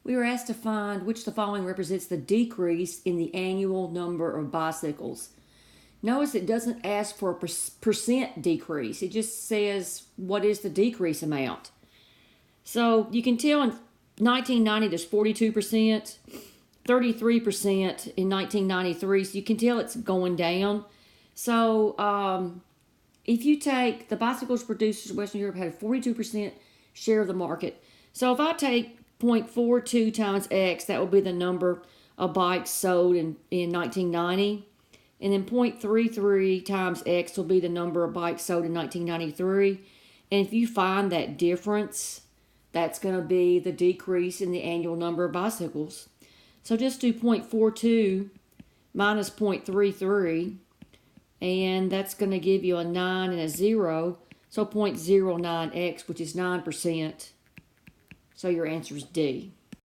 We were asked to find which the following represents the decrease in the annual number of bicycles. Notice it doesn't ask for a percent decrease. It just says what is the decrease amount. So you can tell in 1990 there's 42%, 33% in 1993. So you can tell it's going down. So if you take the bicycles producers of Western Europe had a 42% share of the market. So if I take 0.42 times X, that will be the number of bikes sold in 1990. And then 0.33 times X will be the number of bikes sold in 1993. And if you find that difference, that's going to be the decrease in the annual number of bicycles. So just do 0.42 minus 0.33, and that's going to give you a 9 and a 0. So 0.09X, which is 9%. So your answer is D.